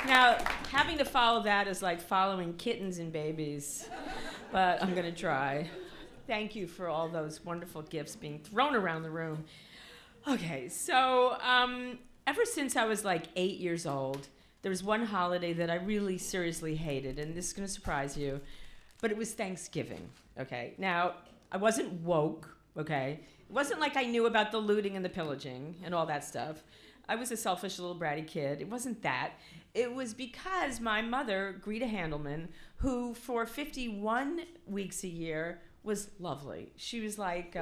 Now, having to follow that is like following kittens and babies, but I'm going to try. Thank you for all those wonderful gifts being thrown around the room. Okay, so ever since I was like 8 years old, there was one holiday that I really seriously hated, and this is going to surprise you, but it was Thanksgiving, okay? Now, I wasn't woke, okay? It wasn't like I knew about the looting and the pillaging and all that stuff. I was a selfish little bratty kid. It wasn't that. It was because my mother, Greta Handelman, who for 51 weeks a year was lovely. She was like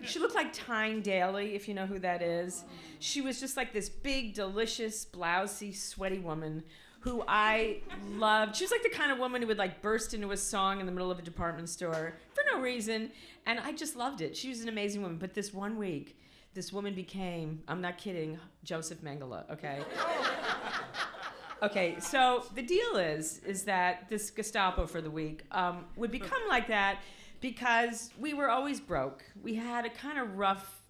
she looked like Tyne Daly, if you know who that is. She was just like this big, delicious, blousy, sweaty woman who I loved. She was like the kind of woman who would like burst into a song in the middle of a department store for no reason, and I just loved it. She was an amazing woman. But this one week, this woman became, I'm not kidding, Joseph Mengele, okay? Okay, so the deal is that this Gestapo for the week would become like that because we were always broke. We had a kind of rough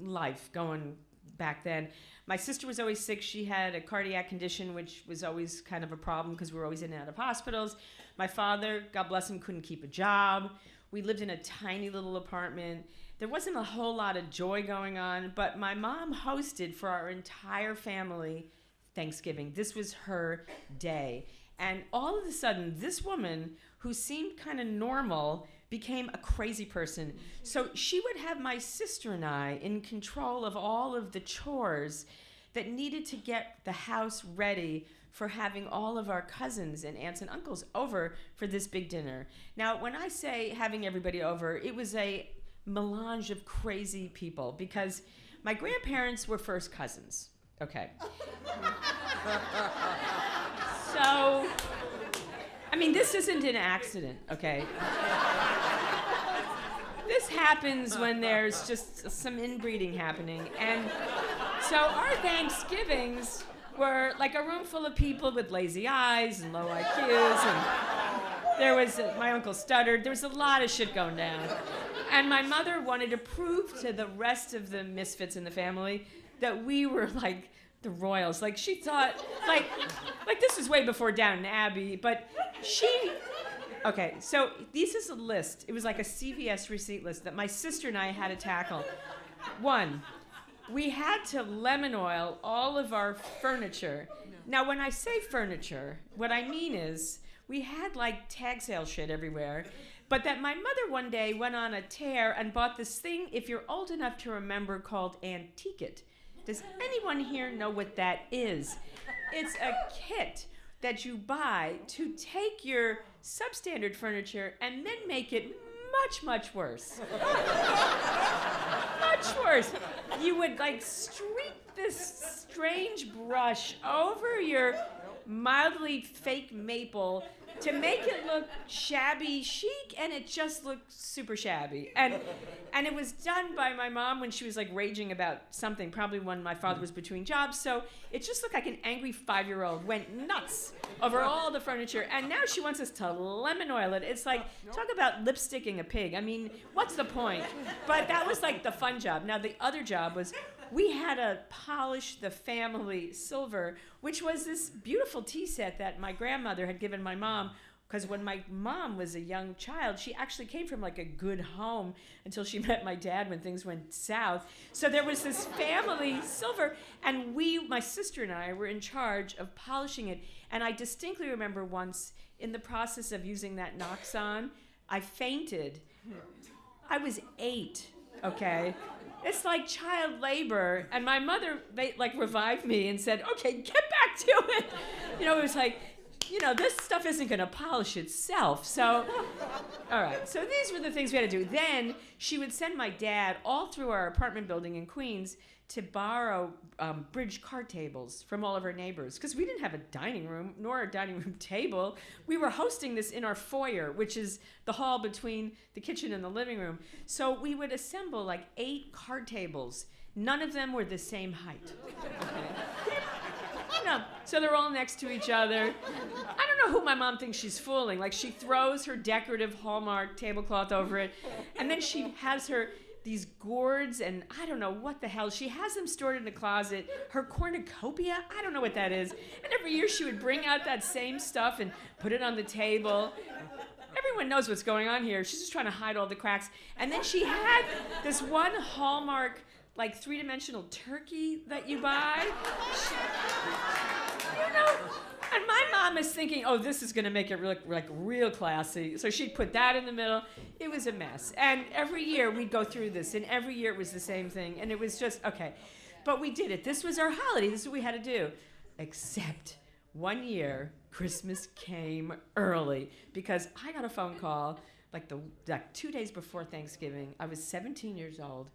life going back then. My sister was always sick. She had a cardiac condition, which was always kind of a problem because we were always in and out of hospitals. My father, God bless him, couldn't keep a job. We lived in a tiny little apartment. There wasn't a whole lot of joy going on, but my mom hosted for our entire family Thanksgiving. This was her day. And all of a sudden, this woman who seemed kind of normal became a crazy person. So she would have my sister and I in control of all of the chores that needed to get the house ready for having all of our cousins and aunts and uncles over for this big dinner. Now, when I say having everybody over, it was a melange of crazy people because my grandparents were first cousins. Okay. So, I mean, this isn't an accident, okay? This happens when there's just some inbreeding happening. And so our Thanksgivings were like a room full of people with lazy eyes and low IQs. And there was, my uncle stuttered. There was a lot of shit going down. And my mother wanted to prove to the rest of the misfits in the family that we were like the royals. Like she thought, like this is way before Downton Abbey, but okay, so this is a list. It was like a CVS receipt list that my sister and I had to tackle. 1, we had to lemon oil all of our furniture. Now, when I say furniture, what I mean is we had like tag sale shit everywhere, but that my mother one day went on a tear and bought this thing, if you're old enough to remember, called Antique It. Does anyone here know what that is? It's a kit that you buy to take your substandard furniture and then make it much, much worse. Much worse. You would like streak this strange brush over your mildly fake maple to make it look shabby chic, and it just looked super shabby. And it was done by my mom when she was like raging about something, probably when my father was between jobs. So it just looked like an angry 5-year-old went nuts over all the furniture. And now she wants us to lemon oil it. It's like, talk about lipsticking a pig. I mean, what's the point? But that was like the fun job. Now the other job was we had to polish the family silver, which was this beautiful tea set that my grandmother had given my mom, because when my mom was a young child, she actually came from like a good home until she met my dad when things went south. So there was this family silver, and my sister and I were in charge of polishing it. And I distinctly remember once in the process of using that Noxon, I fainted. I was 8, okay? It's like child labor. And my mother, like revived me and said, okay, get back to it. You know, it was like, you know, this stuff isn't going to polish itself. So, all right. So these were the things we had to do. Then she would send my dad all through our apartment building in Queens to borrow bridge card tables from all of our neighbors, because we didn't have a dining room nor a dining room table. We were hosting this in our foyer, which is the hall between the kitchen and the living room. So we would assemble like 8 card tables. None of them were the same height. Okay. No, so they're all next to each other. I don't know who my mom thinks she's fooling. Like, she throws her decorative Hallmark tablecloth over it, and then she has her these gourds, and I don't know what the hell. She has them stored in the closet. Her cornucopia, I don't know what that is. And every year she would bring out that same stuff and put it on the table. Everyone knows what's going on here. She's just trying to hide all the cracks. And then she had this one Hallmark, like, three-dimensional turkey that you buy. You know, and my mom is thinking, oh, this is going to make it real classy. So she'd put that in the middle. It was a mess. And every year we'd go through this, and every year it was the same thing. And it was just, okay. But we did it. This was our holiday. This is what we had to do. Except one year, Christmas came early because I got a phone call like 2 days before Thanksgiving. I was 17 years old.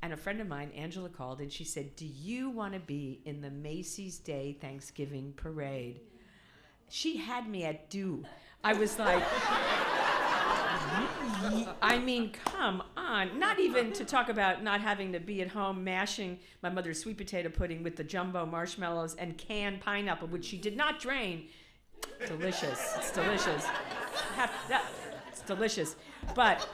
And a friend of mine, Angela, called, and she said, do you want to be in the Macy's Day Thanksgiving Parade? She had me at do. I was like, I mean, come on. Not even to talk about not having to be at home mashing my mother's sweet potato pudding with the jumbo marshmallows and canned pineapple, which she did not drain. Delicious. It's delicious. It's delicious. But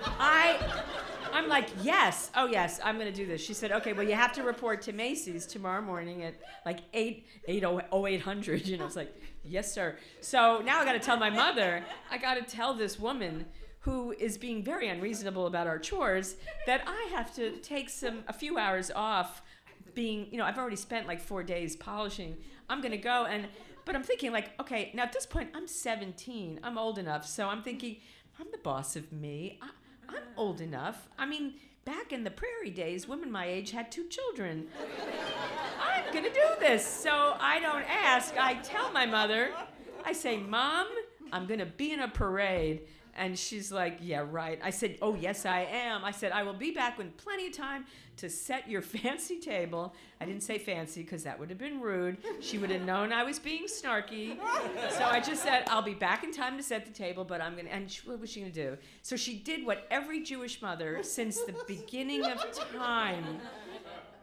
I'm like, yes, oh yes, I'm gonna do this. She said, okay, well you have to report to Macy's tomorrow morning at like 800, you know, it's like, yes sir. So now I gotta tell my mother, I gotta tell this woman who is being very unreasonable about our chores that I have to take a few hours off being, you know, I've already spent like 4 days polishing. I'm gonna go but I'm thinking like, okay, now at this point I'm 17, I'm old enough, so I'm thinking, I'm the boss of me. I'm old enough. I mean, back in the prairie days, women my age had 2 children. I'm gonna do this. So I don't ask. I tell my mother, I say, Mom, I'm gonna be in a parade. And she's like, yeah, right. I said, oh, yes, I am. I said, I will be back with plenty of time to set your fancy table. I didn't say fancy because that would have been rude. She would have known I was being snarky. So I just said, I'll be back in time to set the table, but I'm going to, and what was she going to do? So she did what every Jewish mother since the beginning of time,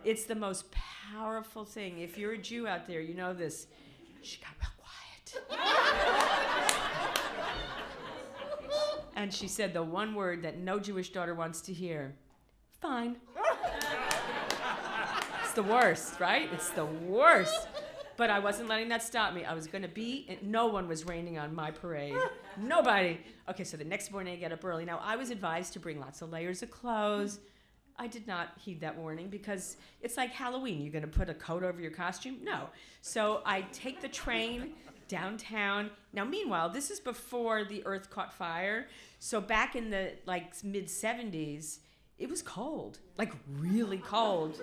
it's the most powerful thing. If you're a Jew out there, you know this. She got real quiet. And she said the one word that no Jewish daughter wants to hear. Fine. It's the worst, right? It's the worst. But I wasn't letting that stop me. I was going to be, and no one was raining on my parade. Nobody. Okay, so the next morning I get up early. Now, I was advised to bring lots of layers of clothes. I did not heed that warning because it's like Halloween. You're going to put a coat over your costume? No. So I take the train downtown. Now, meanwhile, this is before the earth caught fire. So back in the mid 70s, it was cold, like really cold.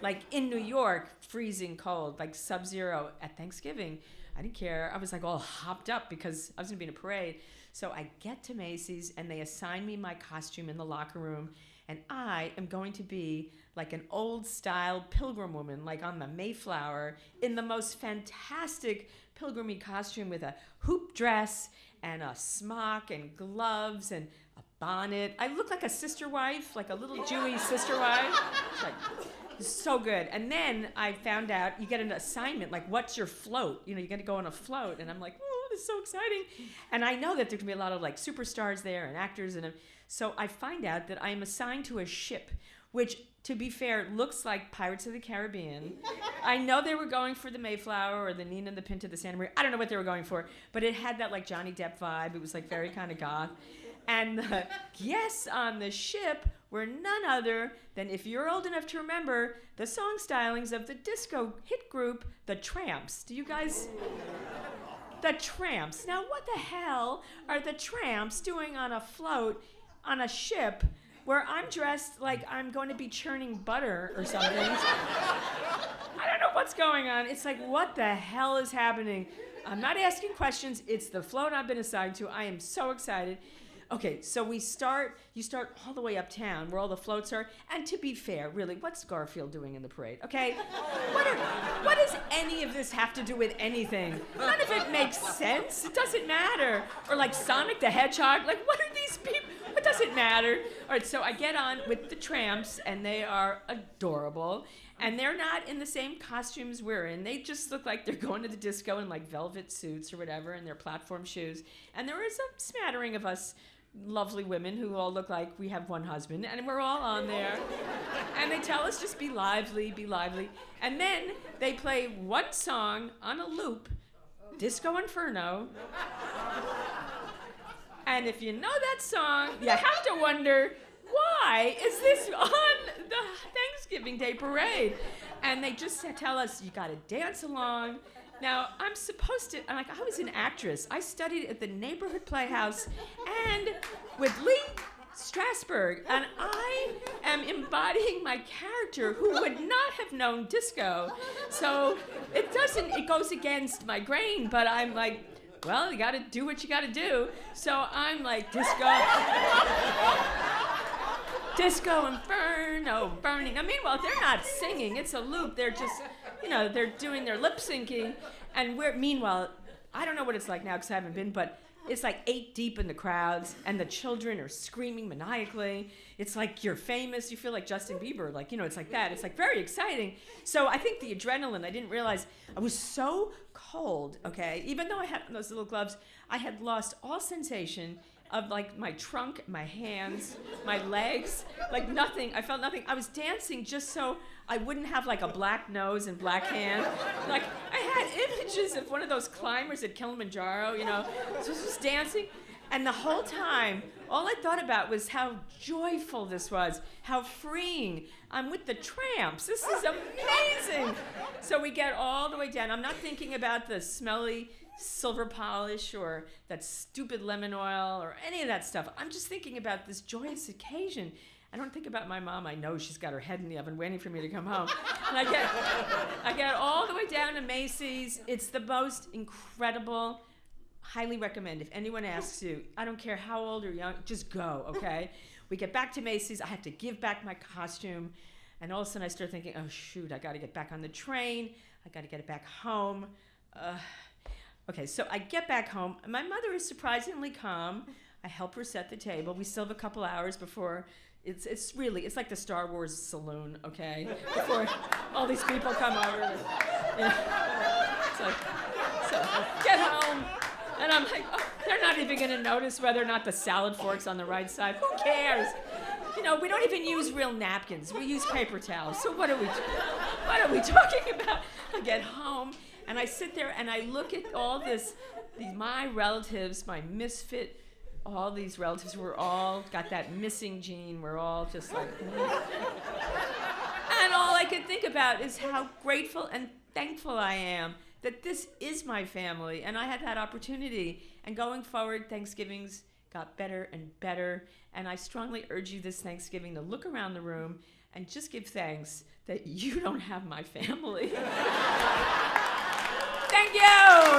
Like in New York, freezing cold, like sub-zero at Thanksgiving. I didn't care. I was like all hopped up because I was gonna be in a parade. So I get to Macy's and they assign me my costume in the locker room. And I am going to be like an old style pilgrim woman, like on the Mayflower, in the most fantastic pilgrimy costume with a hoop dress and a smock and gloves and a bonnet. I look like a sister wife, like a little Jewy sister wife. Like, so good. And then I found out you get an assignment, like what's your float? You know, you got to go on a float. And I'm like, oh, this is so exciting. And I know that there can be a lot of like superstars there and actors. And so I find out that I am assigned to a ship, which, to be fair, looks like Pirates of the Caribbean. I know they were going for the Mayflower or the Nina and the Pinta, the Santa Maria. I don't know what they were going for, but it had that like Johnny Depp vibe. It was like very kind of goth. And the guests on the ship were none other than, if you're old enough to remember, the song stylings of the disco hit group, The Tramps. Do you guys? The Tramps. Now, what the hell are the Tramps doing on a float on a ship where I'm dressed like I'm going to be churning butter or something? I don't know what's going on. It's like, what the hell is happening? I'm not asking questions. It's the float I've been assigned to. I am so excited. Okay, so you start all the way uptown where all the floats are. And to be fair, really, what's Garfield doing in the parade? Okay, what does any of this have to do with anything? None of it makes sense. It doesn't matter. Or like Sonic the Hedgehog. Like, what are these people? What does it matter? All right, so I get on with the Tramps, and they are adorable. And they're not in the same costumes we're in. They just look like they're going to the disco in like velvet suits or whatever, and their platform shoes. And there is a smattering of us lovely women who all look like we have one husband, and we're all on there. And they tell us just be lively, be lively. And then they play one song on a loop, Disco Inferno. And if you know that song, you have to wonder, why is this on the Thanksgiving Day parade? And they just tell us, you gotta dance along. Now, I was an actress. I studied at the neighborhood playhouse and with Lee Strasberg, and I am embodying my character who would not have known disco. So it goes against my grain, but I'm like, well, you gotta do what you gotta do. So I'm like, Disco Inferno, burning. Now, meanwhile, they're not singing. It's a loop. They're just, they're doing their lip syncing. And meanwhile, I don't know what it's like now because I haven't been, but it's like 8 deep in the crowds, and the children are screaming maniacally. It's like you're famous. You feel like Justin Bieber. It's like that. It's like very exciting. So I think the adrenaline, I didn't realize I was so cold, okay? Even though I had those little gloves, I had lost all sensation of like my trunk, my hands, my legs, like nothing. I felt nothing. I was dancing just so I wouldn't have like a black nose and black hand. Like I had images of one of those climbers at Kilimanjaro, So I was just dancing. And the whole time, all I thought about was how joyful this was, how freeing. I'm with the Tramps. This is amazing. So we get all the way down. I'm not thinking about the smelly silver polish or that stupid lemon oil or any of that stuff. I'm just thinking about this joyous occasion. I don't think about my mom. I know she's got her head in the oven waiting for me to come home. And I get all the way down to Macy's. It's the most incredible. Highly recommend if anyone asks you, I don't care how old or young, just go, okay? We get back to Macy's. I have to give back my costume. And all of a sudden I start thinking, oh shoot, I got to get back on the train. I got to get it back home. Okay, so I get back home. My mother is surprisingly calm. I help her set the table. We still have a couple hours before it's like the Star Wars saloon, okay? Before all these people come over. So get home, and I'm like, oh, they're not even gonna notice whether or not the salad fork's on the right side. Who cares? We don't even use real napkins. We use paper towels. So what are we talking about? I get home. And I sit there and I look at all my relatives, my misfit, all these relatives were all got that missing gene. We're all just like, and all I could think about is how grateful and thankful I am that this is my family and I had that opportunity. And going forward, Thanksgivings got better and better. And I strongly urge you this Thanksgiving to look around the room and just give thanks that you don't have my family. Thank you.